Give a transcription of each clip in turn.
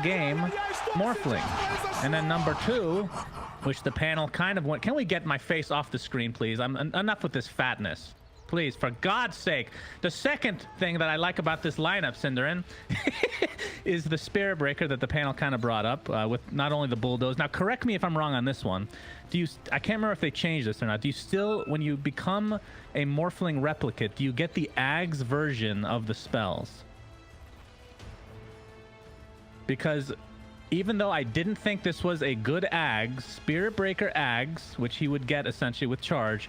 game Morphling. And then number 2, which the panel kind of went... Can we get my face off the screen, please? Enough with this fatness. Please, for God's sake. The second thing that I like about this lineup, Cinderin, is the Spirit Breaker that the panel kind of brought up with not only the Bulldoze. Now, correct me if I'm wrong on this one. I can't remember if they changed this or not. Do you still, when you become a Morphling replicate, do you get the Ags version of the spells? Because even though I didn't think this was a good Ags, Spirit Breaker Ags, which he would get essentially with charge,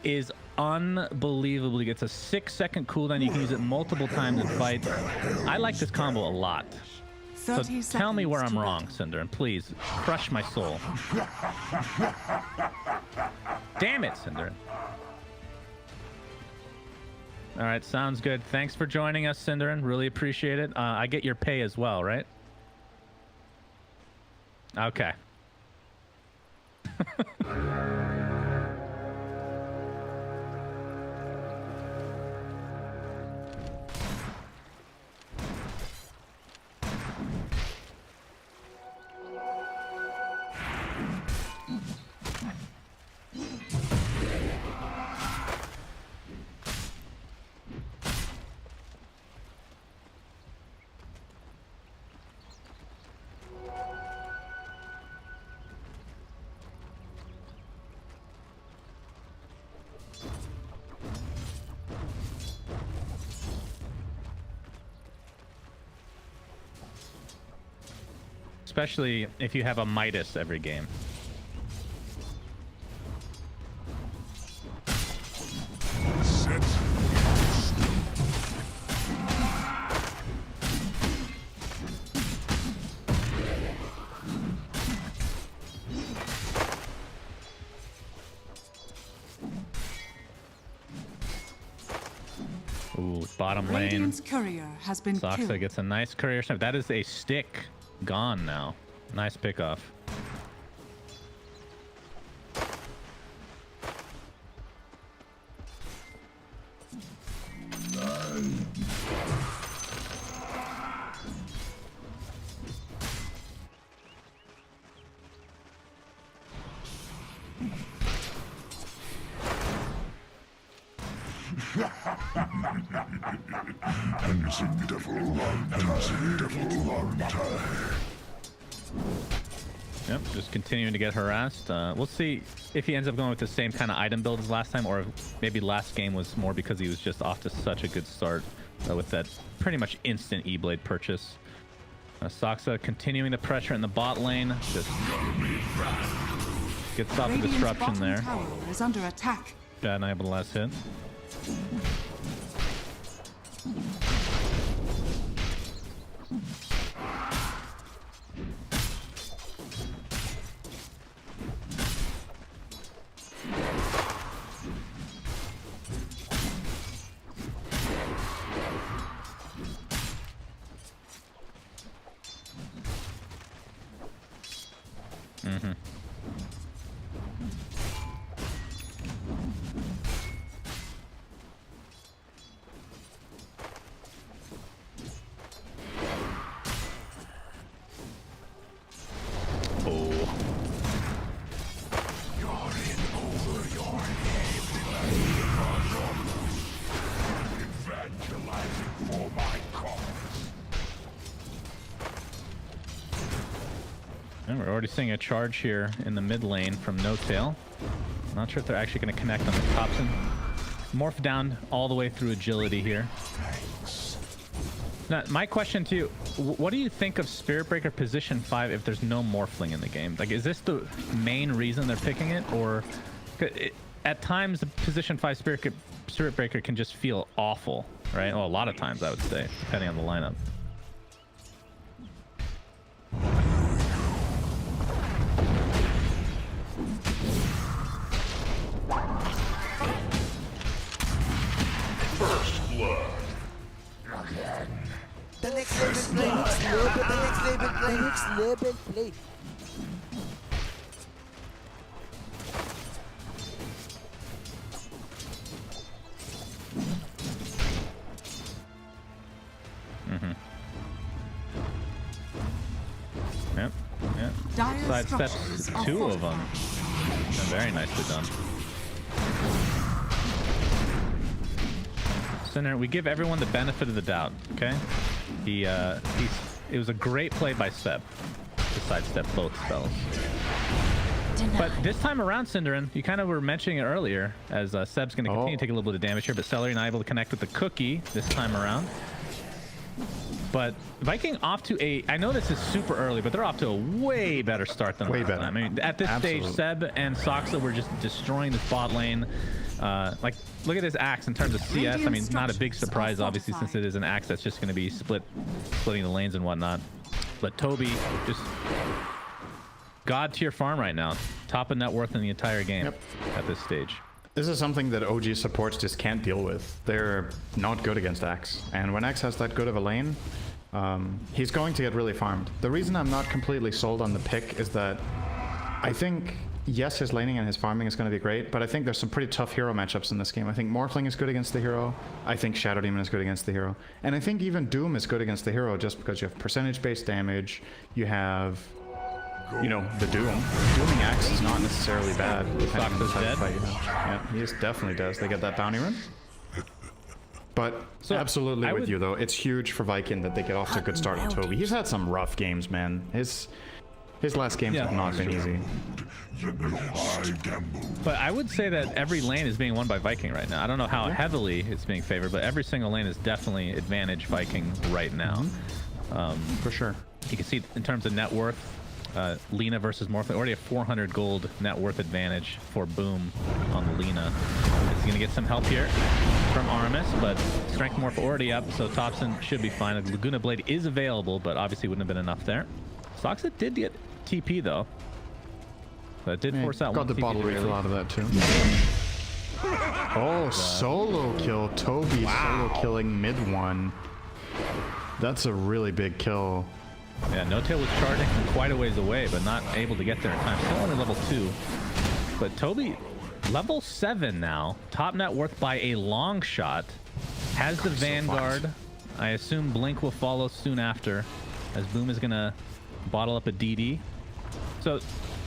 is unbelievably. It's a 6-second cooldown. You can use it multiple times in fights. I like this combo a lot. So tell me where I'm wrong, Cinder, and please crush my soul. Damn it, Cinder. All right, sounds good. Thanks for joining us, Cinderin. Really appreciate it. I get your pay as well, right? Okay. Especially if you have a Midas every game. Ooh, bottom lane. Radiant's courier has been Saksa killed. gets a nice courier snipe. That is a stick. Gone now. Nice pickoff. Yep, just continuing to get harassed. We'll see if he ends up going with the same kind of item build as last time, or if maybe last game was more because he was just off to such a good start with that pretty much instant E-Blade purchase. Saksa continuing the pressure in the bot lane. Just gets off the disruption there. Tower is under attack. Shad and I able to last hit. We're already seeing a charge here in the mid lane from No Tail. Not sure if they're actually going to connect on the Topson. Morph down all the way through agility here. Now, my question to you, what do you think of Spirit Breaker position 5 if there's no Morphling in the game? Like, is this the main reason they're picking it? Or at times the position 5 Spirit Breaker can just feel awful, right? Well, a lot of times I would say, depending on the lineup. The next level play, next level play. Yep. Yep. Dire Side steps structures are 2 of them. fortified. Yeah, very nicely done. Center, we give everyone the benefit of the doubt, okay? It was a great play by Seb to sidestep both spells. But this time around, Cinderin, you kind of were mentioning it earlier, as Seb's going to continue to take a little bit of damage here, but Seleri not able to connect with the cookie this time around. But Viking off to a, I know this is super early, but they're off to a way better start than last time. I mean, at this stage, Seb and Saksa were just destroying this bot lane. Like, look at this axe in terms of CS. I mean, not a big surprise, obviously, since it is an axe that's just going to be splitting the lanes and whatnot. But Tobi just god tier farm right now, top of net worth in the entire game at this stage. This is something that OG supports just can't deal with. They're not good against Axe, and when Axe has that good of a lane, he's going to get really farmed. The reason I'm not completely sold on the pick is that I think, yes, his laning and his farming is going to be great, but I think there's some pretty tough hero matchups in this game. I think Morphling is good against the hero. I think Shadow Demon is good against the hero. And I think even Doom is good against the hero just because you have percentage-based damage. You have, you know, the Doom. Dooming Axe is not necessarily bad. Saksa's dead? Yeah, he is definitely does. They get that bounty run. But so absolutely with you, though. It's huge for Viking that they get off to a good start with Tobi. He's had some rough games, man. His last games have not been easy. But I would say that every lane is being won by Viking right now. I don't know how heavily it's being favored, but every single lane is definitely advantage Viking right now. For sure. You can see in terms of net worth, Lina versus Morphling, already a 400 gold net worth advantage for Boom on the Lina. He's going to get some help here from Aramis, but Strength Morph already up, so Topson should be fine. A Laguna Blade is available, but obviously wouldn't have been enough there. Saksa did get TP though, but it did force out got one the TP bottle refill out of that too. Oh, solo kill. Tobi solo killing mid one. That's a really big kill. Yeah, No Tail was charging from quite a ways away, but not able to get there in time. Still only level 2. But Tobi, level 7 now. Top net worth by a long shot. Has the Vanguard. I assume Blink will follow soon after, as Boom is going to bottle up a DD. So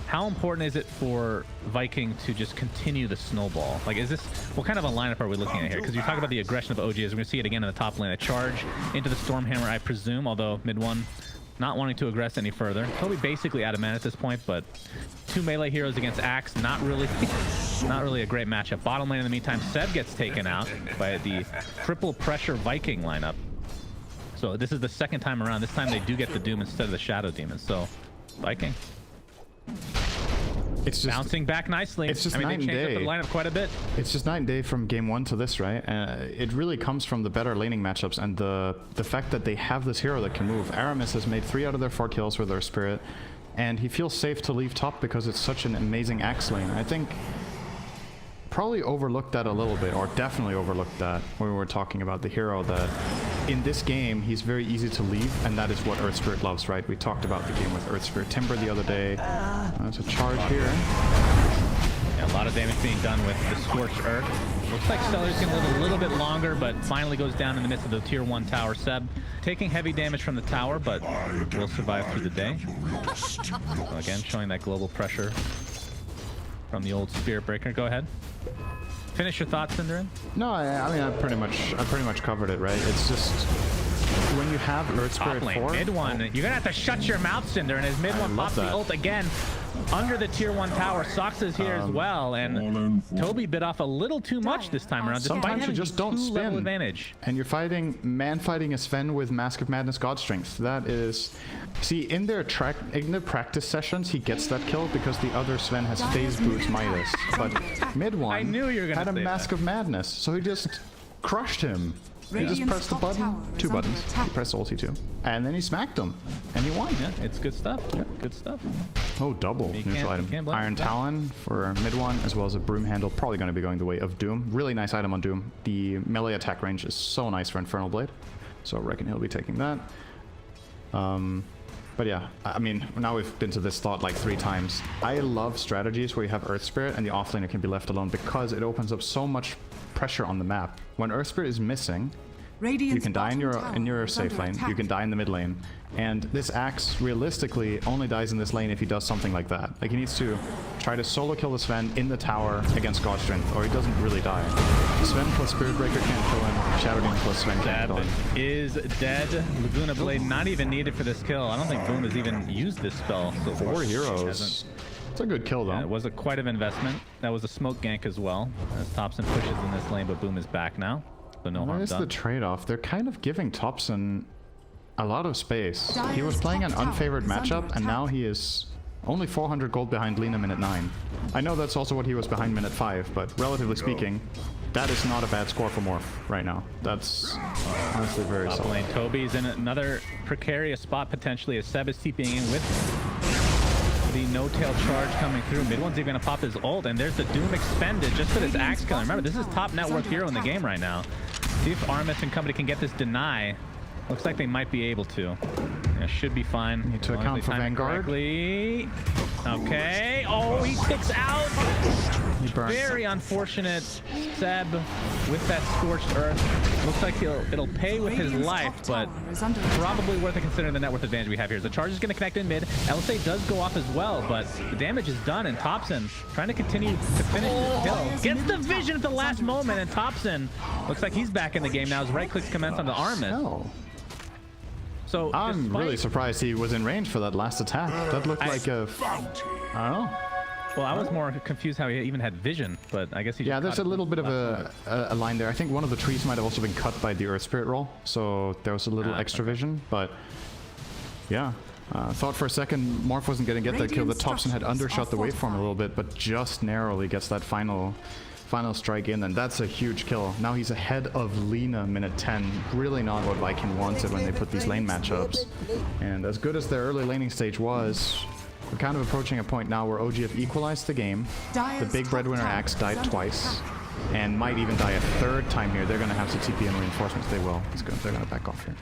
how important is it for Viking to just continue the snowball? Like, is this, what kind of a lineup are we looking at here? Because you talk about the aggression of OG, as we're going to see it again in the top lane. A charge into the Stormhammer, I presume, although mid one not wanting to aggress any further. Tobi basically out of mana at this point, but 2 melee heroes against Axe, not really a great matchup. Bottom lane in the meantime, Seb gets taken out by the triple pressure Viking lineup. So this is the second time around. This time they do get the Doom instead of the Shadow Demon. So Viking, it's just bouncing back nicely. It's just, I mean, night they changed and up the lineup quite a bit. It's just night and day from game 1 to this, right? It really comes from the better laning matchups and the fact that they have this hero that can move. Aramis has made 3 out of their 4 kills with their Spirit, and he feels safe to leave top because it's such an amazing axe lane. I think probably overlooked that a little bit, or definitely overlooked that when we were talking about the hero, that in this game he's very easy to leave, and that is what Earth Spirit loves, right? We talked about the game with Earth Spirit Timber the other day. There's a charge here. Yeah, a lot of damage being done with the Scorched Earth. Looks like Seleri's gonna live a little bit longer, but finally goes down in the midst of the tier 1 tower. Seb taking heavy damage from the tower, but will survive through the day. So again, showing that global pressure from the old Spirit Breaker. Go ahead. Finish your thoughts, Cinderin. No, I mean, I pretty much covered it, right? It's just when you have Earth Spirit 4, mid one, you're gonna have to shut your mouth, Cinder. And as mid one pops the ult again under the tier 1 tower, Saksa's here as well, and Tobi bit off a little too much this time around. Sometimes you just don't spin. Advantage. And you're fighting a Sven with Mask of Madness God Strength. That is, see, in their practice sessions, he gets that kill because the other Sven has phase boots Midas. But mid one I knew you were gonna had a Mask of Madness, so he just crushed him. He just pressed the button, 2 buttons. He pressed ulti 2, and then he smacked him, and he won. Yeah, it's good stuff. Yeah, good stuff. Oh, double neutral item. Iron Talon for mid one, as well as a Broom Handle, probably going to be going the way of Doom. Really nice item on Doom. The melee attack range is so nice for Infernal Blade, so I reckon he'll be taking that. But yeah, I mean, now we've been to this thought like 3 times. I love strategies where you have Earth Spirit and the offlaner can be left alone because it opens up so much pressure on the map. When Earth Spirit is missing, Radiant's You can die in bottom your tower is safe under lane. attack. You can die in the mid lane. And this Axe realistically only dies in this lane if he does something like that. Like he needs to try to solo kill the Sven in the tower against God Strength, or he doesn't really die. Sven plus Spirit Breaker can't kill him. Shadow Demon plus Sven can't kill him. Is dead. Laguna Blade not even needed for this kill. I don't think Boom has even used this spell so far. 4 He heroes. hasn't. It's a good kill though. Yeah, it was quite an investment. That was a smoke gank as well. As Topson pushes in this lane, but Boom is back now. So no harm Where's done. the trade-off? They're kind of giving Topson a lot of space. He was Dire's playing an top tower unfavored is under matchup, and now attack. he is only 400 gold behind Lina minute 9. I know that's also what he was behind minute 5, but relatively speaking, that is not a bad score for Morph right now. That's honestly very Top solid. lane. Tobi's in another precarious spot potentially as Seb is TPing in with the no-tail charge coming through. Mid one's even gonna pop his ult, and there's the Doom expended just for this Axe killer. Remember, this is top net worth hero in the game right now. See if Aramis and company can get this deny. Looks like they might be able to. Yeah, should be fine. Need to as long as account they for time it Vanguard. correctly. Okay. Oh, he kicks out. He burns. Very unfortunate. Seb with that scorched earth. Looks like it'll pay with his Radiant's life, top but tower is under attack. probably worth it considering the net worth advantage we have here. The charge is going to connect in mid. LSA does go off as well, but the damage is done, and Topson trying to continue to finish this kill. Gets the vision at the last moment, and Topson looks like he's back in the game now. His right clicks commence on the Aramis. Hell. So I'm despite- really surprised he was in range for that last attack. That looked like a... I don't know. Well, I was more confused how he even had vision, but I guess he. Yeah, just there's caught a it little bit of last moment. a line there. I think one of the trees might have also been cut by the Earth Spirit roll, so there was a little extra vision, but yeah. Thought for a second Morph wasn't going to get that kill. The Topson had undershot the waveform a little bit, but just narrowly gets that final strike in, and that's a huge kill. Now he's ahead of Lina minute 10. Really not what Viking wanted when they put these lane matchups. And as good as their early laning stage was, we're kind of approaching a point now where OG have equalized the game. The big breadwinner Axe died twice, and might even die a third time here. They're going to have to TP in reinforcements. They will. They're going to back off here.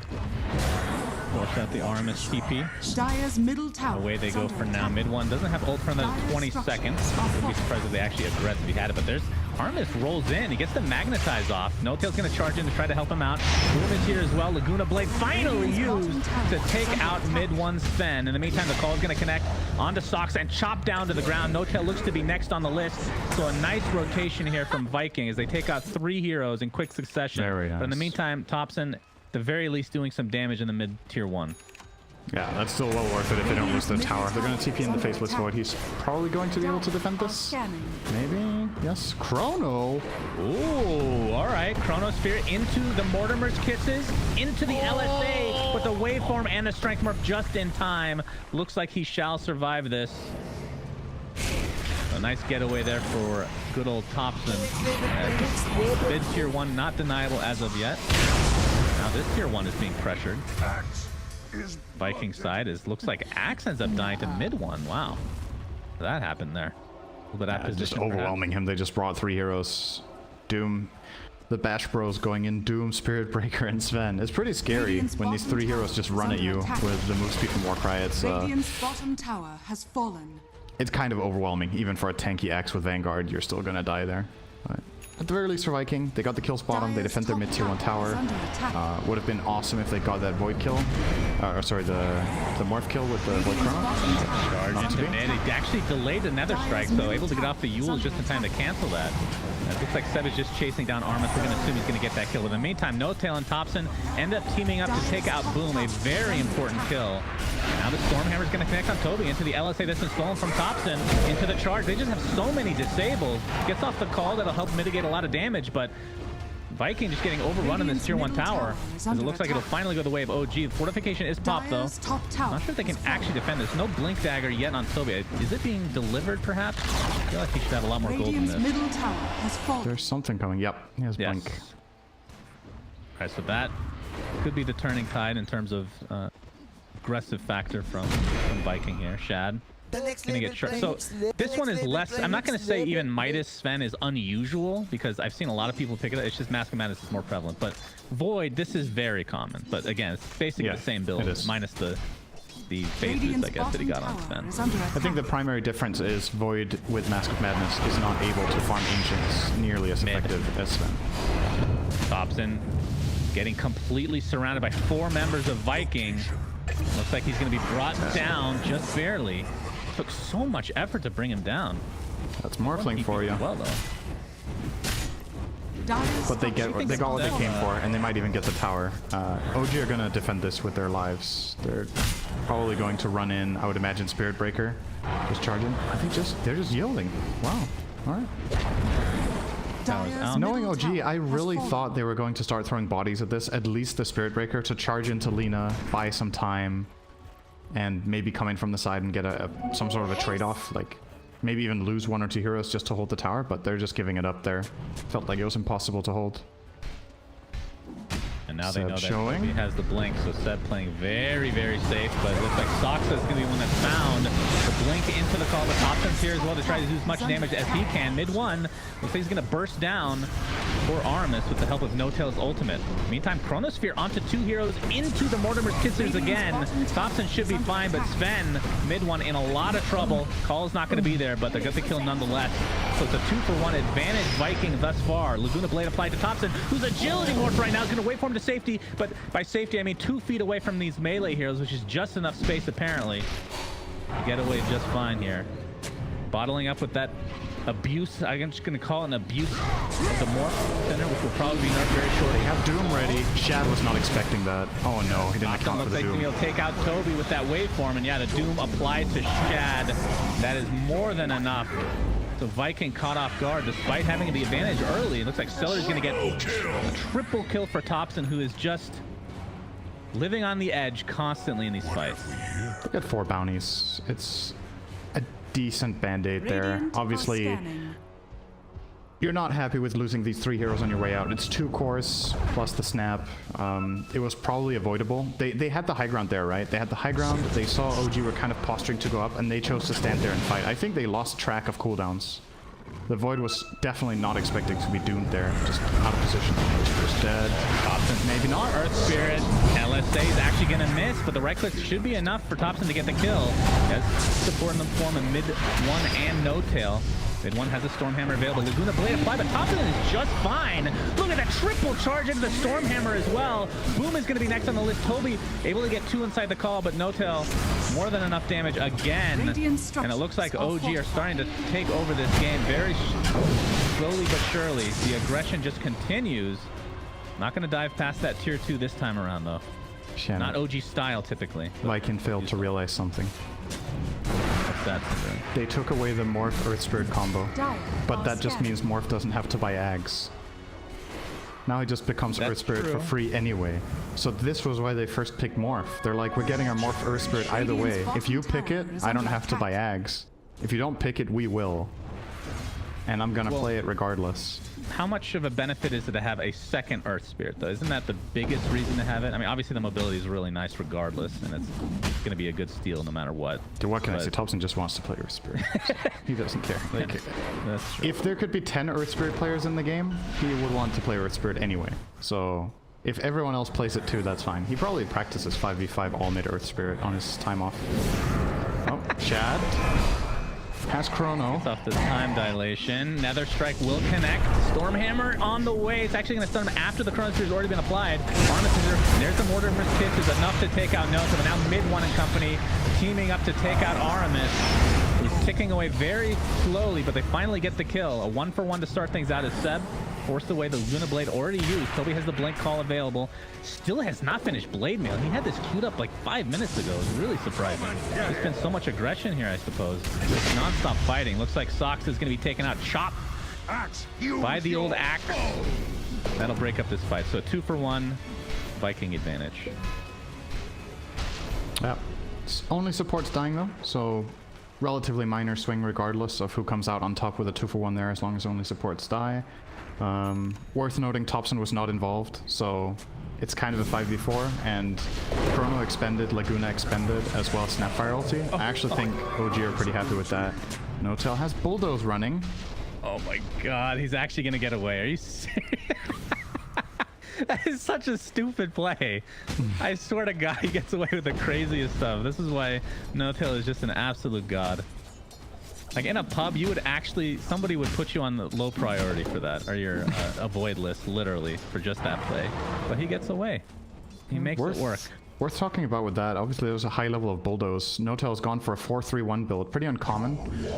Watch out the Aramis TP. Dire's middle tower Away they is go under for now. attack. Mid one doesn't have ult for another 20 seconds. Wouldn't be surprised if they actually aggress if he had it, but there's Aramis rolls in. He gets the magnetize off. No Tail's gonna charge in to try to help him out. Boom is here as well. Laguna Blade finally used to take out mid one Sven. In the meantime, the call is gonna connect onto Saksa and chop down to the ground. No Tail looks to be next on the list. So a nice rotation here from Viking as they take out 3 heroes in quick succession. Very But in the nice. meantime, Topson, at the very least, doing some damage in the mid tier 1. Yeah, that's still well worth it if they don't lose their tower. They're going to TP in the Faceless Void. He's probably going to be able to defend this. Scanning. Maybe? Yes. Chrono! Ooh, all right. Chrono Spirit into the Mortimer's Kisses, into the LSA with the waveform and the Strength Morph just in time. Looks like he shall survive this. A nice getaway there for good old Topson. Mid tier 1 not deniable as of yet. Now this tier 1 is being pressured. Viking side looks like Axe ends up dying to mid 1. Wow. That happened there. A little bit out of Just position, perhaps. overwhelming him. They just brought 3 heroes. Doom, the Bash Bros going in, Doom, Spirit Breaker, and Sven. It's pretty scary when these 3 heroes just run at you with the move speed from Warcry. Radiant's bottom tower has fallen. It's kind of overwhelming. Even for a tanky Axe with Vanguard, you're still gonna die there. But at the very least for Viking, they got the kills bottom. They defend their mid tier 1 tower. Would have been awesome if they got that Void kill. Or sorry, the Morph kill with the Void Chrono. Charge Not to into be. mid. He actually delayed the Nether Strike, so able to get off the Yules just in time to cancel that. It looks like Seb is just chasing down Aramis. We're going to assume he's going to get that kill. But in the meantime, No Tail and Topson end up teaming up to take out Boom, a very important kill. Now the Stormhammer is going to connect on Tobi into the LSA that's been stolen from Topson, into the charge. They just have so many disables. Gets off the call, that'll help mitigate a lot of damage, but Viking just getting overrun in this tier 1 tower. As it looks like it'll finally go the way of OG. The fortification is popped though. Not sure if they can actually defend this. No Blink Dagger yet on Tobi. Is it being delivered perhaps? I feel like he should have a lot more gold than Radiant's this. middle tower has fallen. There's something coming. Yep, he has Yes. Blink. Alright, so that could be the turning tide in terms of aggressive factor from Viking here. Shad gonna get short. So this one is less, I'm not gonna say even Midas Sven is unusual because I've seen a lot of people pick it up. It's just Mask of Madness is more prevalent. But Void, this is very common. But again, it's basically Yeah, the same build it is. minus the phases, Radiant's I guess, that he got on bottom Sven. tower is under I think the attack. primary difference is Void with Mask of Madness is not able to farm Ancients nearly as Mid. effective as Sven. Topson getting completely surrounded by 4 members of Viking. Looks like he's going to be brought down just barely. Took so much effort to bring him down. That's Morphling for you. Well, though. But they got what they came for, and they might even get the tower. OG are gonna defend this with their lives. They're probably going to run in, I would imagine, Spirit Breaker. Just charging. I think they're just yielding. Wow. All right. Knowing OG, I really thought they were going to start throwing bodies at this, at least the Spirit Breaker, to charge into Lina, buy some time, and maybe come in from the side and get some sort of a trade-off, like maybe even lose 1 or 2 heroes just to hold the tower, but they're just giving it up there. Felt like it was impossible to hold. And now Seb they know that showing. Tobi has the blink, so Seb playing very, very safe, but it looks like Saksa is going to be one that's found. The blink into the call, but Topson's here as well to try to do as much damage as he can. Mid 1, looks like he's going to burst down for Aramis with the help of No-Tail's ultimate. Meantime, Chronosphere onto 2 heroes into the Mortimer's Kissers again. Topson should be fine, but Sven, mid 1, in a lot of trouble. Call's not going to be there, but they're going to kill nonetheless. So it's a 2-for-1 advantage Viking thus far. Laguna Blade applied to Topson, who's agility morph right now. Is going to wait for him to safety, but by safety I mean 2 feet away from these melee heroes, which is just enough space apparently to get away just fine here. Bottling up with that abuse, I'm just gonna call it an abuse of the morph center, which will probably be nerfed very shortly. They have Doom ready. Shad was not expecting that. Oh no, he didn't account for the Doom. He'll take out Tobi with that waveform, and yeah, the Doom applied to Shad. That is more than enough. So Viking caught off guard despite having the advantage early. It looks like Seleri's going to get a triple kill for Topson, who is just living on the edge constantly in these fights. They got 4 bounties. It's a decent band-aid there. Obviously, you're not happy with losing these 3 heroes on your way out. It's 2 cores plus the snap. It was probably avoidable. They had the high ground there, right? They had the high ground. They saw OG were kind of posturing to go up, and they chose to stand there and fight. I think they lost track of cooldowns. The Void was definitely not expecting to be doomed there. Just out of position. Just dead. Topson, maybe not. Earth Spirit. LSA is actually going to miss, but the right click should be enough for Topson to get the kill. As support in the form of mid 1 and No-Tail. Mid 1 has a Stormhammer available. Laguna Blade applied, but Topson is just fine. Look at that triple charge into the Stormhammer as well. Boom is going to be next on the list. Tobi able to get 2 inside the call, but No-Tail more than enough damage again. And it looks like OG are starting to take over this game very slowly but surely. The aggression just continues. Not going to dive past that tier 2 this time around, though. Shannon. Not OG style, typically. Viking failed to realize something. What's that? They took away the Morph Earth Spirit combo, but that just means Morph doesn't have to buy Ags. Now he just becomes Earth Spirit for free anyway. So this was why they first picked Morph. They're like, we're getting our Morph Earth Spirit either way. If you pick it, I don't have to buy Ags. If you don't pick it, we will. And I'm gonna play it regardless. How much of a benefit is it to have a second Earth Spirit, though? Isn't that the biggest reason to have it? I mean, obviously the mobility is really nice regardless, and it's going to be a good steal no matter what. Dude, what can I say? Topson just wants to play Earth Spirit. He doesn't care. Like, that's true. if there could be 10 Earth Spirit players in the game, he would want to play Earth Spirit anyway. So if everyone else plays it too, that's fine. He probably practices 5v5 all mid Earth Spirit on his time off. Oh, Shad has Chrono. It's off the time dilation. Nether Strike will connect. Stormhammer on the way. It's actually going to stun him after the Chronosphere has already been applied. Aramis is there. There's the Mortimer's Kiss is enough to take out No-Tail, but now mid 1 and company teaming up to take out Aramis. He's ticking away very slowly, but they finally get the kill. A 1-for-1 to start things out as Seb forced away the Luna Blade already used. Tobi has the blink call available. Still has not finished Blade Mail. He had this queued up like 5 minutes ago. It was really surprising. There's been so much aggression here, I suppose. Just non-stop fighting. Looks like Saksa is going to be taken out chop by the old axe. That'll break up this fight. So 2-for-1 Viking advantage. Yeah. Only support's dying though, so relatively minor swing regardless of who comes out on top with a 2-for-1 there, as long as only supports die. Worth noting, Topson was not involved, so it's kind of a 5v4, and Chrono expended, Laguna expended, as well as Snapfire ulti. I actually think OG are pretty happy with that. No-Tail has Bulldoze running. Oh my god, he's actually gonna get away. Are you serious? That is such a stupid play. I swear to God, he gets away with the craziest stuff. This is why No-Tail is just an absolute god. Like in a pub, you would actually, somebody would put you on the low priority for that, or your avoid list, literally, for just that play. But he gets away. He makes it work. Worth talking about with that, obviously there was a high level of bulldoze. Notel's gone for a 4-3-1 build. Pretty uncommon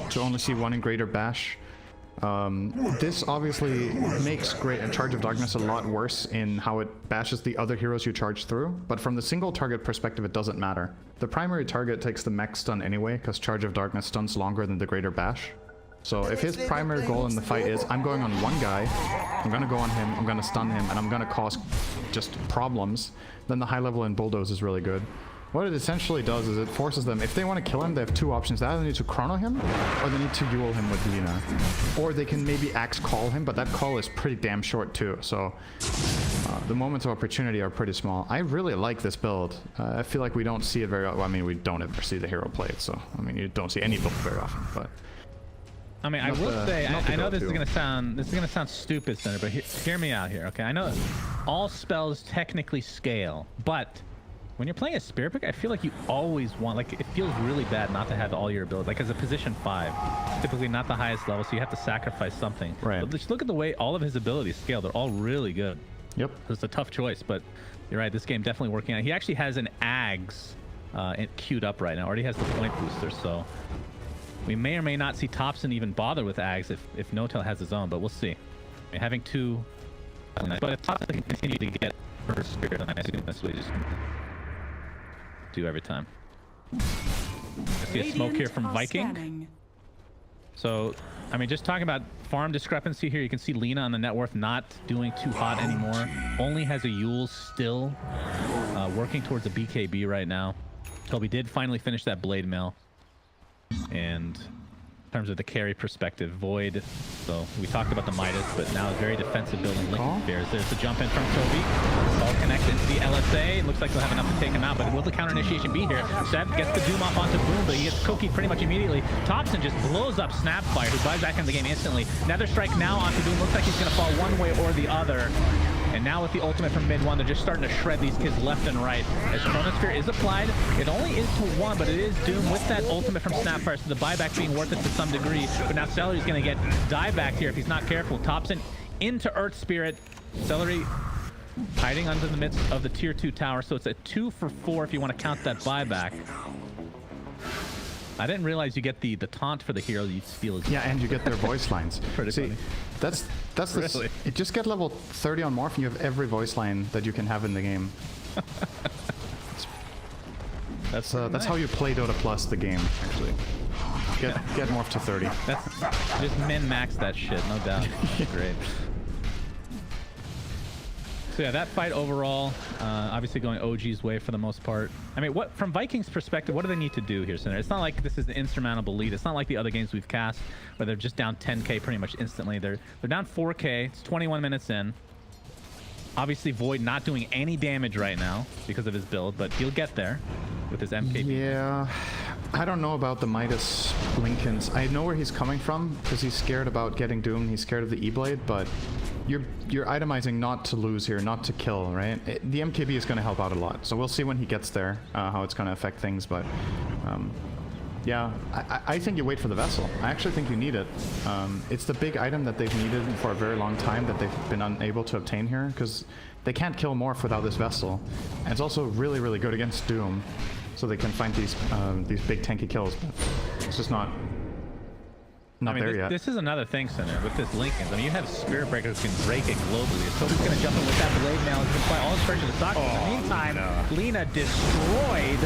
to only see one in Greater Bash. This obviously makes Charge of Darkness a lot worse in how it bashes the other heroes you charge through, but from the single target perspective it doesn't matter. The primary target takes the mech stun anyway, because Charge of Darkness stuns longer than the Greater Bash. So if his primary goal in the fight is, I'm going on one guy, I'm gonna go on him, I'm gonna stun him, and I'm gonna cause just problems, then the high level in Bulldoze is really good. What it essentially does is it forces them, if they want to kill him, they have two options. They either need to chrono him, or they need to duel him with Lina. Or they can maybe axe call him, but that call is pretty damn short too. So the moments of opportunity are pretty small. I really like this build. I feel like we don't see it very often. Well, I mean, we don't ever see the hero play it, so I mean, you don't see any build very often. But I mean, I will say, I know this is gonna sound stupid, Center, but hear me out here, okay? I know all spells technically scale, but when you're playing a Spirit Pick, I feel like you always want, like, it feels really bad not to have all your abilities. Like, as a position 5, typically not the highest level, so you have to sacrifice something. Right. But just look at the way all of his abilities scale. They're all really good. Yep. It's a tough choice, but you're right. This game definitely working out. He actually has an Ags queued up right now. Already has the point booster, so we may or may not see Topson even bother with Ags if Notel has his own, but we'll see. I mean, having two, but if Topson can continue to get first Spirit, I assume that's what he just do every time. I see a smoke here from Viking. Scanning. So, I mean, just talking about farm discrepancy here, you can see Lina on the net worth not doing too hot anymore. Only has a Yule still, working towards a BKB right now. Tobi did finally finish that Blade Mail. And in terms of the carry perspective, Void. So we talked about the Midas, but now a very defensive build in Lincoln Bears. There's the jump in from Tobi. Ball connects into the LSA. It looks like they'll have enough to take him out, but will the counter initiation be here? Shad gets the Doom off onto Boom, but he gets Koki pretty much immediately. Topson just blows up Snapfire, who buys back in the game instantly. Nether Strike now onto Boom. Looks like he's going to fall one way or the other. And now with the ultimate from mid 1, they're just starting to shred these kids left and right. As Chronosphere is applied, it only is to 1, but it is Doom with that ultimate from Snapfire, so the buyback being worth it to some degree. But now Seleri's going to get dieback here if he's not careful. Topson into Earth Spirit. Seleri hiding under the midst of the tier 2 tower, so it's a 2 for 4 if you want to count that buyback. I didn't realize you get the taunt for the hero you steal. Yeah, and you get their voice lines. Pretty See, funny. that's Really? it. Just get level 30 on Morph and you have every voice line that you can have in the game. That's nice. how you play Dota Plus the game, actually. Get Morph to 30. That's just min-max that shit, no doubt. Great. So yeah, that fight overall, obviously going OG's way for the most part. I mean, what from Vikings' perspective, what do they need to do here, Senator? It's not like this is the insurmountable lead. It's not like the other games we've cast where they're just down 10k pretty much instantly. They're down 4k. It's 21 minutes in. Obviously, Void not doing any damage right now because of his build, but he'll get there with his MKB. Yeah, I don't know about the Midas Lincolns. I know where he's coming from because he's scared about getting doomed. He's scared of the E-Blade, but you're itemizing not to lose here, not to kill, right? The MKB is going to help out a lot. So we'll see when he gets there how it's going to affect things, but yeah, I think you wait for the Vessel. I actually think you need it. It's the big item that they've needed for a very long time that they've been unable to obtain here because they can't kill Morph without this Vessel. And it's also really, really good against Doom, so they can find these big tanky kills, but it's just not there yet. This is another thing, Senator, with this Lincoln. I mean, you have Spirit Breakers who can break it globally. Tobi's going to jump in with that Blade Mail. He's going to apply all his pressure to Saksa. In the meantime, Lina destroyed.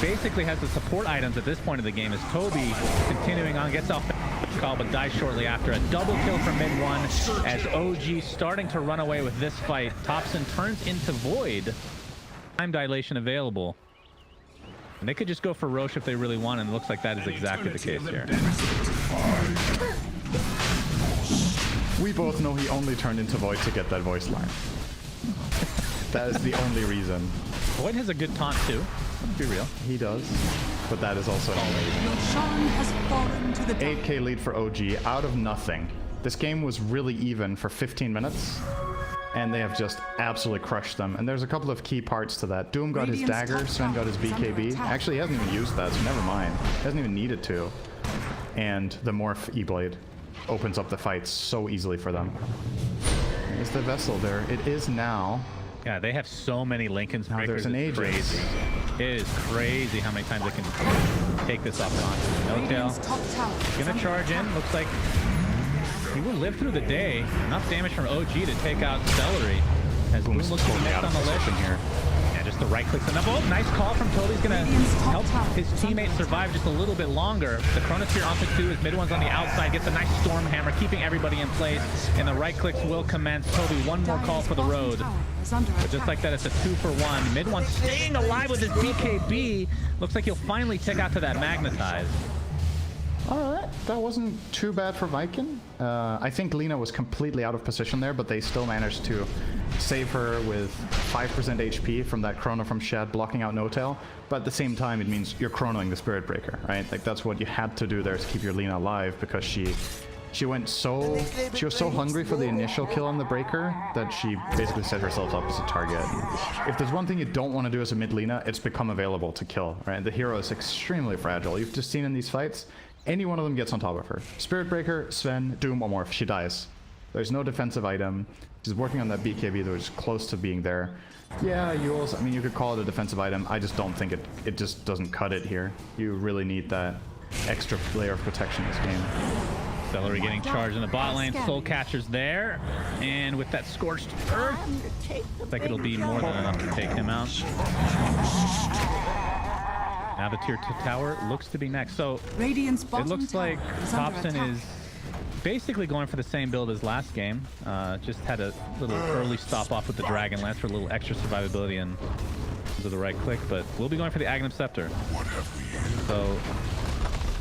Basically has the support items at this point of the game as Tobi continuing on, gets off the call, but dies shortly after. A double kill from mid 1 as OG starting to run away with this fight. Topson turns into Void. Time dilation available. And they could just go for Roche if they really want, and it looks like that is exactly the case here. We both know he only turned into Void to get that voice line. That is the only reason. Void has a good taunt too, let's be real. He does, but that is also amazing. Roshan has fallen to the 8k lead for OG out of nothing. This game was really even for 15 minutes, and they have just absolutely crushed them. And there's a couple of key parts to that. Doom got his dagger, Sven got his BKB. Actually, he hasn't even used that, so never mind. He hasn't even needed to. And the Morph E-Blade opens up the fight so easily for them. Is the vessel there? It is now. Yeah, they have so many Lincoln's Now breakers. there's an It's Aegis. crazy. It is crazy how many times they can take this off on. No tail. Gonna charge in. Looks like he will live through the day. Enough damage from OG to take out Seleri. As Boom looks to be next on the list. Here. Yeah, just the right clicks enough. Oh, nice call from Tobi's gonna help his teammate survive just a little bit longer. The Chronosphere onto 2, his mid one's on the outside, gets a nice storm hammer, keeping everybody in place, and the right clicks will commence. Tobi, one more call for the road. But just like that, it's a 2-for-1. Mid one staying alive with his BKB. Looks like he'll finally take out to that Magnetize. Alright, that wasn't too bad for Viking. I think Lina was completely out of position there, but they still managed to save her with 5% HP from that chrono from Shad blocking out No-Tail. But at the same time, it means you're chronoing the Spirit Breaker, right? Like, that's what you had to do there to keep your Lina alive, because she was so hungry for the initial kill on the Breaker that she basically set herself up as a target. If there's one thing you don't want to do as a mid Lina, it's become available to kill, right? The hero is extremely fragile. You've just seen in these fights, any one of them gets on top of her. Spirit Breaker, Sven, Doom, or Morph, she dies. There's no defensive item. She's working on that BKB that was close to being there. Yeah, you also, I mean, you could call it a defensive item. I just don't think it just doesn't cut it here. You really need that extra layer of protection in this game. Seleri getting charged in the bot lane. Soul Catcher's there. And with that Scorched Earth, looks like it'll be more than enough to take him out. Now the tier 2 tower looks to be next. So it looks like Topson is basically going for the same build as last game. Just had a little early stop off with the Dragon Lance for a little extra survivability and to the right click, but we'll be going for the Aghanim Scepter. So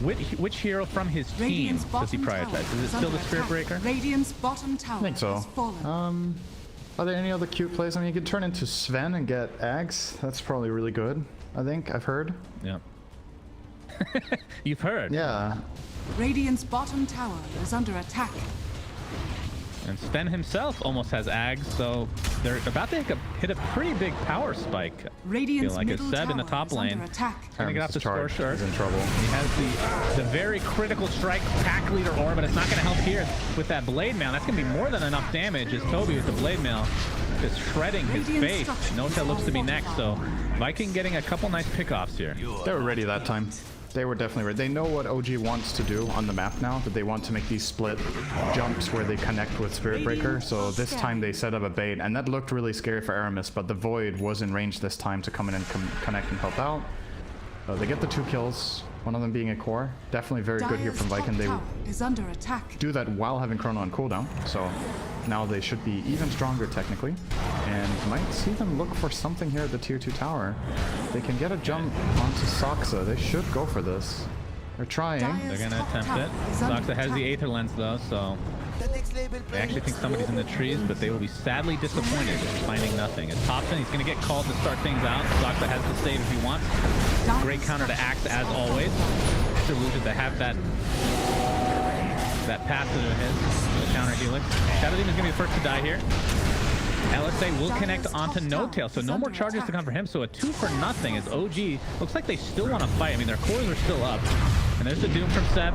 which hero from his team does he prioritize? Is it still the Spirit Breaker? Radiant's bottom tower I think so. has fallen. Are there any other cute plays? I mean, you could turn into Sven and get Ags. That's probably really good, I think. I've heard. Yeah. You've heard? Yeah. Radiant's bottom tower is under attack. And Sven himself almost has Ags, so they're about to hit a pretty big power spike. Radiant's like it's middle Seb in the tower top is lane. under attack. Trying to get off the charge. Scorched Earth. He's in trouble. He has the very critical strike pack leader aura, but it's not going to help here with that blade mail. That's going to be more than enough damage as Tobi with the blade mail is shredding his face. No-Tail looks to be next, so Viking getting a couple nice pickoffs here. They were ready that time. They were definitely ready. They know what OG wants to do on the map now, that they want to make these split jumps where they connect with Spirit Breaker. So this time they set up a bait, and that looked really scary for Aramis, but the Void was in range this time to come in and connect and help out. They get the 2 kills, one of them being a core. Definitely very good here from Viking. They is under attack. do that while having Chrono on cooldown, so now they should be even stronger technically, and might see them look for something here at the tier 2 tower. They can get a jump onto Saksa. They should go for this. They're trying. They're going to attempt it. Saksa has the Aether Lens though, so I actually think somebody's in the trees, but they will be sadly disappointed finding nothing. It's Topson, he's going to get called to start things out. Saksa has to save if he wants. Great counter to Axe as always. It's illusion to have that passive of his, the counter helix. Shadow Demon is going to be the first to die here. LSA will connect onto No-Tail, so no more charges to come for him. So a 2 for nothing as OG looks like they still want to fight. I mean, their cores are still up. And there's the Doom from Seb.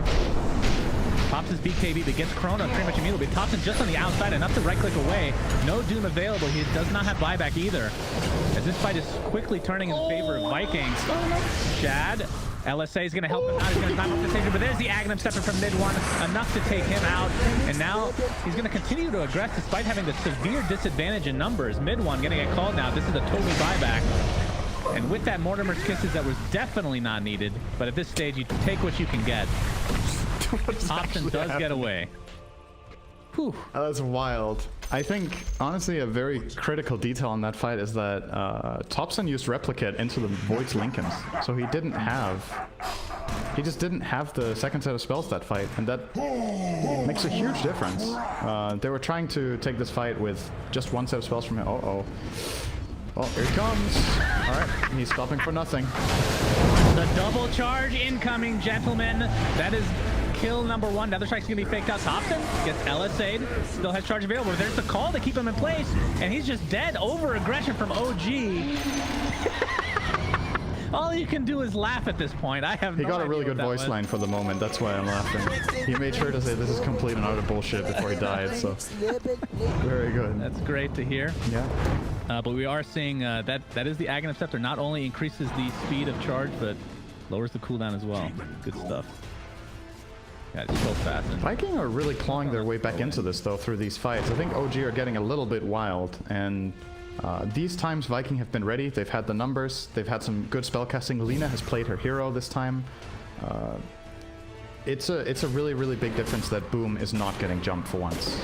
Pops his BKB, but gets Chrono pretty much immediately. Topson just on the outside, enough to right-click away. No Doom available. He does not have buyback either. As this fight is quickly turning in favor of Vikings. Shad, LSA is going to help him out. He's going to climb up the stage, but there's the Aghanim Scepter from mid one, enough to take him out. And now he's going to continue to aggress despite having the severe disadvantage in numbers. Mid one going to get called now. This is a Tobi buyback. And with that Mortimer's Kisses, that was definitely not needed. But at this stage, you take what you can get. Topson does get away. Whew. That's wild. I think, honestly, a very critical detail on that fight is that Topson used Replicate into the Void's Lincolns. So he just didn't have the second set of spells that fight, and that makes a huge difference. They were trying to take this fight with just one set of spells from him. Uh-oh. Well, here he comes. All right, he's stopping for nothing. The double charge incoming, gentlemen. That is kill number 1. The other strike's gonna be faked out. Topson gets LSA'd. Still has charge available. There's the call to keep him in place, and he's just dead. Over aggression from OG. All you can do is laugh at this point. I have He no got a idea really what good that voice was. line for the moment. That's why I'm laughing. He made sure to say this is complete and utter bullshit before he died. So very good. That's great to hear. Yeah. But we are seeing that is the Aghanim Scepter. Not only increases the speed of charge, but lowers the cooldown as well. Good stuff. Yeah, it's so fast. And Viking are really clawing their way back into this though through these fights. I think OG are getting a little bit wild, and these times Viking have been ready. They've had the numbers. They've had some good spellcasting. Lina has played her hero this time. It's a really big difference that Boom is not getting jumped for once.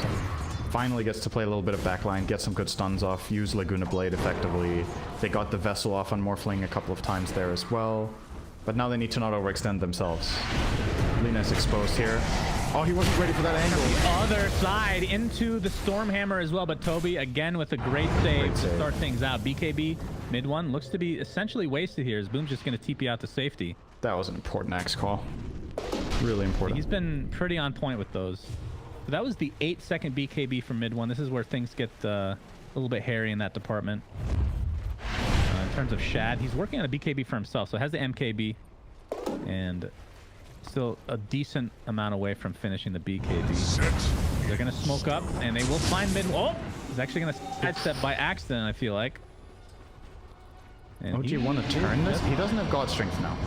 Finally gets to play a little bit of backline, get some good stuns off, use Laguna Blade effectively. They got the Vessel off on Morphling a couple of times there as well. But now they need to not overextend themselves. Lina's exposed here. Oh, he wasn't ready for that angle. other side into the Stormhammer as well, but Tobi again with a great save to start things out. BKB mid 1 looks to be essentially wasted here as Boom's just going to TP out to safety. That was an important axe call. Really important. He's been pretty on point with those. So that was the 8-second BKB from mid 1. This is where things get a little bit hairy in that department. In terms of Shad, he's working on a BKB for himself, so has the MKB and still a decent amount away from finishing the BKB. They're going to smoke up and they will find mid. Oh, he's actually going to sidestep by accident, I feel like. And OG want to turn this? He doesn't have God Strength now.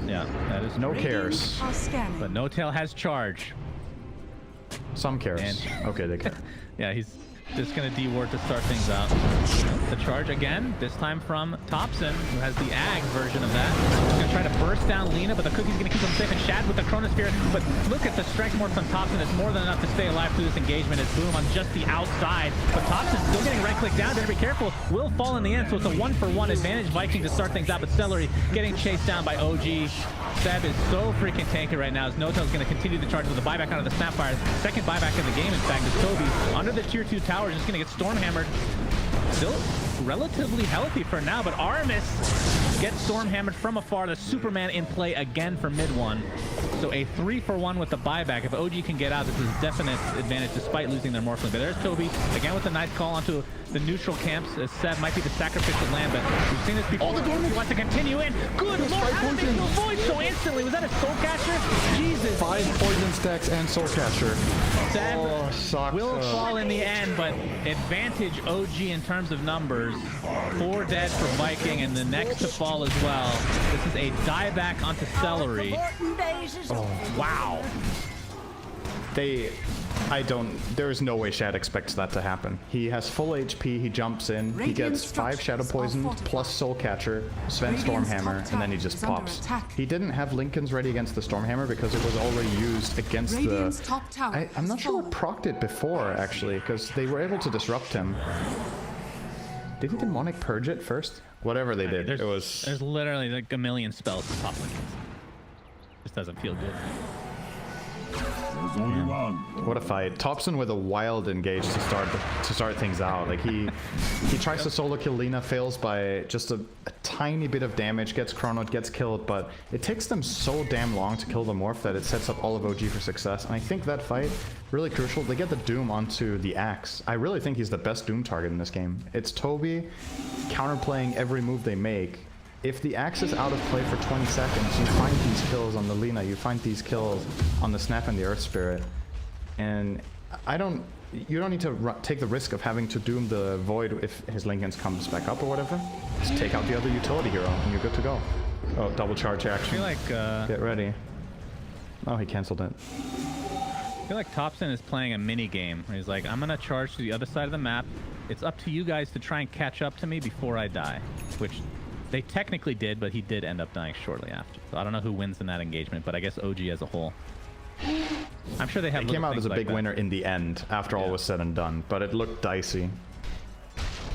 Yeah, that is No cares. Are scanning. But No Tail has charge. Some cares. And- Okay, they care. Yeah, he's just going to D-ward to start things out. The charge again, this time from Topson, who has the Ag version of that. He's going to try to burst down Lina, but the Cookie's going to keep him safe. And Shad with the Chronosphere. But look at the strength more from Topson. It's more than enough to stay alive through this engagement. It's Boom on just the outside. But Topson still getting right-click down. Better be careful. Will fall in the end, so it's a 1-for-1 advantage Viking to start things out. But Seleri getting chased down by OG. Seb is so freaking tanky right now as Notel's going to continue the charge with a buyback onto the Snapfire. Second buyback of the game, in fact, is Tobi under the tier 2 tower, just going to get storm hammered. Still relatively healthy for now, but Aramis gets storm hammered from afar. The Superman in play again for mid 1. So a 3-for-1 with the buyback. If OG can get out, this is definite advantage despite losing their Morphling. But there's Tobi again with a nice call onto the neutral camps. As Seb might be the sacrificial lamb, but we've seen this before. He wants to continue in. Good lord, how did they avoid so instantly? Was that a soul catcher? Jesus. 5 poison stacks and soul catcher. Seb Saksa. will fall in the end, but advantage OG in terms of numbers. 4 dead for Viking, and the next to fall as well. This is a dieback onto Seleri. Wow. There is no way Shad expects that to happen. He has full HP, he jumps in, he Radiant gets 5 Shadow structures are Poison fortified. plus Soul Catcher, Sven Radiant's Stormhammer, top and then he tower just is under pops. attack. He didn't have Lincoln's ready against the Stormhammer because it was already used against Radiant's the... top tower I'm not has sure what fallen. procced it before, actually, because they were able to disrupt him. Did he Demonic Purge it first? Whatever they did, it was... There's literally like a million spells to pop Lincolns. Just doesn't feel good. What a fight. Topson with a wild engage to start things out. Like he tries to solo kill Lina, fails by just a tiny bit of damage, gets chronoed, gets killed, but it takes them so damn long to kill the morph that it sets up all of OG for success. And I think that fight, really crucial. They get the Doom onto the Axe. I really think he's the best Doom target in this game. It's Tobi counterplaying every move they make. If the Axe is out of play for 20 seconds, you find these kills on the Lina, you find these kills on the Snap and the Earth Spirit. And you don't need to take the risk of having to doom the Void if his Lincolns comes back up or whatever. Just take out the other utility hero and you're good to go. Oh, double charge action. I feel like Get ready. Oh, he canceled it. I feel like Topson is playing a mini game where he's like, I'm gonna charge to the other side of the map. It's up to you guys to try and catch up to me before I die, which they technically did, but he did end up dying shortly after. So I don't know who wins in that engagement, but I guess OG as a whole. I'm sure they have. It came out as a like big that. winner in the end, after all was said and done, but it looked dicey.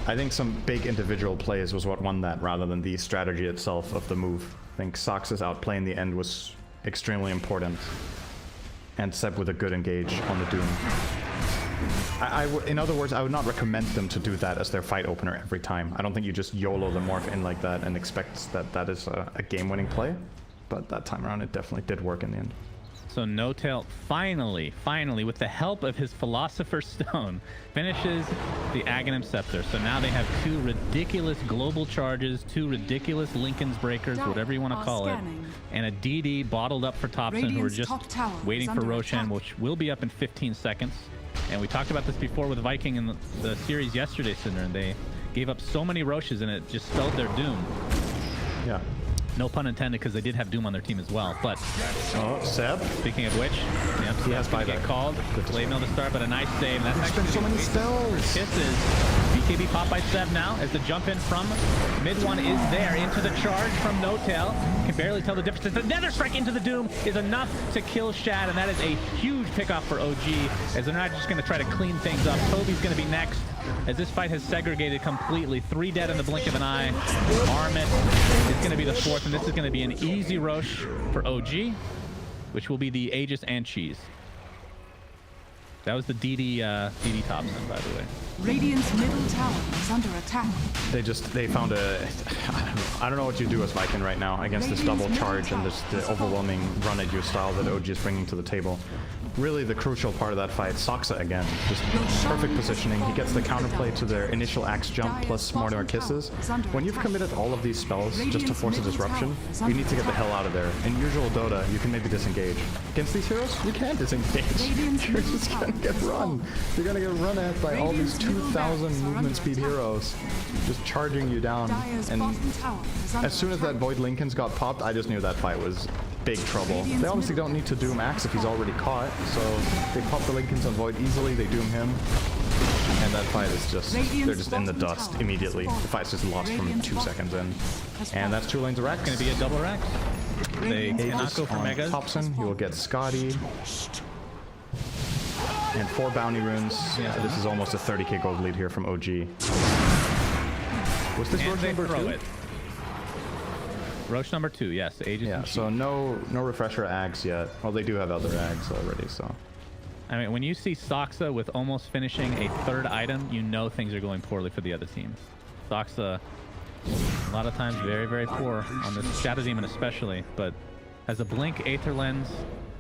I think some big individual plays was what won that, rather than the strategy itself of the move. I think Saksa's outplay in the end was extremely important, and Seb with a good engage on the Doom. In other words, I would not recommend them to do that as their fight opener every time. I don't think you just YOLO the morph in like that and expect that that is a game-winning play. But that time around, it definitely did work in the end. So No-Tail finally, with the help of his Philosopher's Stone, finishes the Aghanim Scepter. So now they have two ridiculous global charges, two ridiculous Lincoln's Breakers, whatever you want to call it, and a DD bottled up for Topson, who are just waiting for Roshan, which will be up in 15 seconds. And we talked about this before with Viking in the series yesterday, Cinder, and they gave up so many Roshes and it just spelled their doom. Yeah. No pun intended, because they did have Doom on their team as well. But Seb. Speaking of which, yep, he has buyback. Get called. Blade Mill to start, but a nice save. That's actually so many spells. Kisses. BKB pop by Seb now as the jump in from mid one is there into the charge from No-Tail. Can barely tell the difference. The Nether Strike into the Doom is enough to kill Shad, and that is a huge pickoff for OG, as they're not just going to try to clean things up. Tobi's going to be next, as this fight has segregated completely. 3 dead in the blink of an eye. Aramis is going to be the 4th, and this is going to be an easy Roche for OG, which will be the Aegis and Cheese. That was the DD Topson, by the way. Radiant's middle tower is under attack. They found I don't know what you do as Viking right now against this double charge and the overwhelming run at you style that OG is bringing to the table. Really the crucial part of that fight, Saksa again, just perfect positioning. He gets the counterplay to their initial axe jump plus more kisses. When you've committed all of these spells just to force a disruption, you need to get the hell out of there. In usual Dota, you can maybe disengage. Against these heroes, you can't disengage. You're just gonna get run. You're gonna get run at by all these 2,000 movement speed heroes just charging you down. And as soon as that Void Lincolns got popped, I just knew that fight was big trouble. They obviously don't need to doom Axe if he's already caught, so they pop the Lincolns on Void easily, they doom him, and that fight is just, they're just in the dust immediately. The fight's just lost from 2 seconds in. And that's 2 lanes of Rex. Going to be a double Rex. They cannot go for Megas. Topson, he will get Scotty. And 4 bounty runes. Yeah, this is almost a 30k gold lead here from OG. Was this Roche number 2? Roche number 2, yes. Aegis. Yeah, so no refresher Ags yet. Well, they do have other Ags already, so. I mean, when you see Saksa with almost finishing a 3rd item, you know things are going poorly for the other team. Saksa, a lot of times very, very poor on this Shadow Demon especially, but has a Blink, Aether Lens,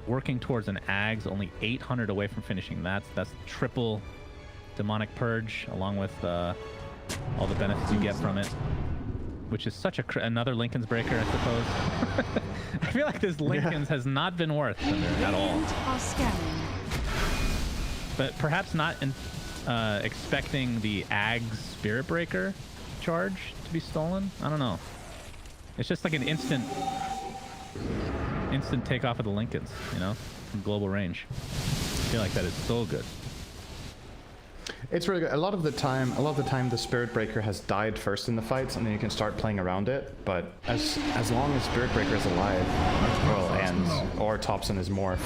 working towards an Ags, only 800 away from finishing. That's triple Demonic Purge, along with all the benefits you get from it. Which is such another Lincoln's Breaker, I suppose. I feel like this Lincoln's has not been worth at all. But perhaps not expecting the Ag's Spirit Breaker charge to be stolen. I don't know. It's just like an instant takeoff of the Lincolns, you know, from global range. I feel like that is so good. It's really good. A lot of the time the Spirit Breaker has died first in the fights, and then you can start playing around it. But as long as Spirit Breaker is alive, well, and or Topson is more.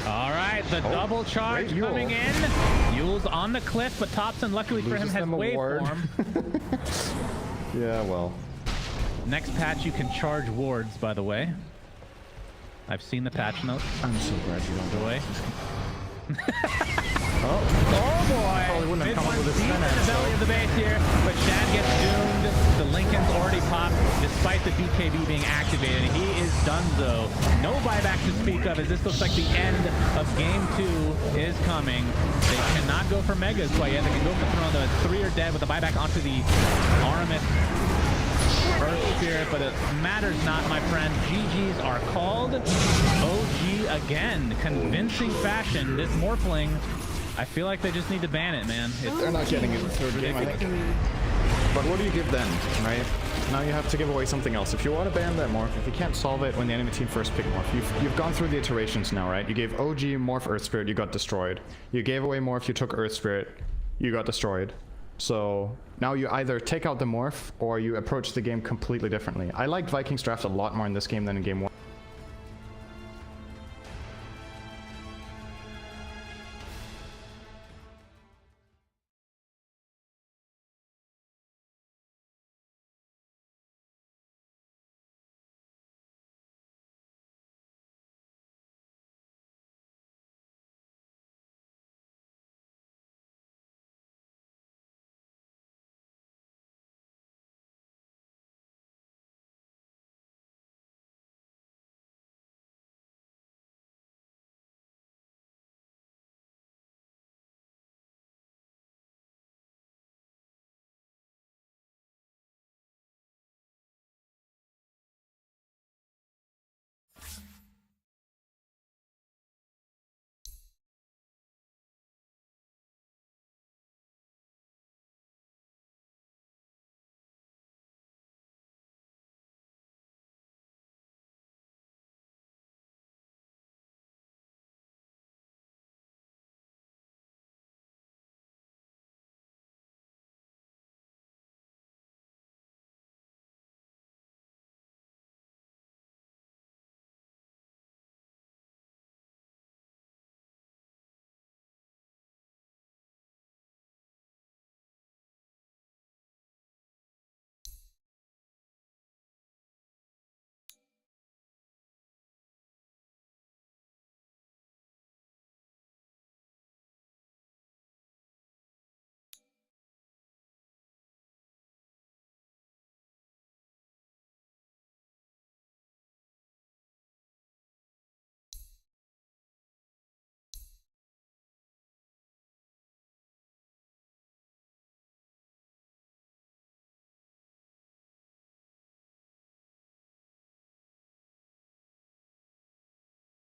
All right, the double charge coming in. Yule's on the cliff, but Topson, luckily for him, has waveform. Yeah, well. Next patch, you can charge wards. By the way, I've seen the patch notes. I'm so glad you don't do it. Oh boy! Probably wouldn't have come up with this deep in the belly of the base here, but Shad gets doomed. The Lincoln's already popped, despite the BKB being activated. He is donezo. No buyback to speak of, as this looks like the end of game 2 is coming. They cannot go for Megas quite yet. They can go for Throne. The 3 are dead with the buyback onto the Aramis Earth Spirit, but it matters not, my friend. GG's are called. OG again, convincing fashion. This Morphling, I feel like they just need to ban it, man. They're not getting it in the 3rd game, I think. But what do you give then, right? Now you have to give away something else. If you want to ban that morph, if you can't solve it when the enemy team first pick morph, you've gone through the iterations now, right? You gave OG morph Earth Spirit, you got destroyed. You gave away morph, you took Earth Spirit, you got destroyed. So now you either take out the morph or you approach the game completely differently. I liked Viking's draft a lot more in this game than in game 1.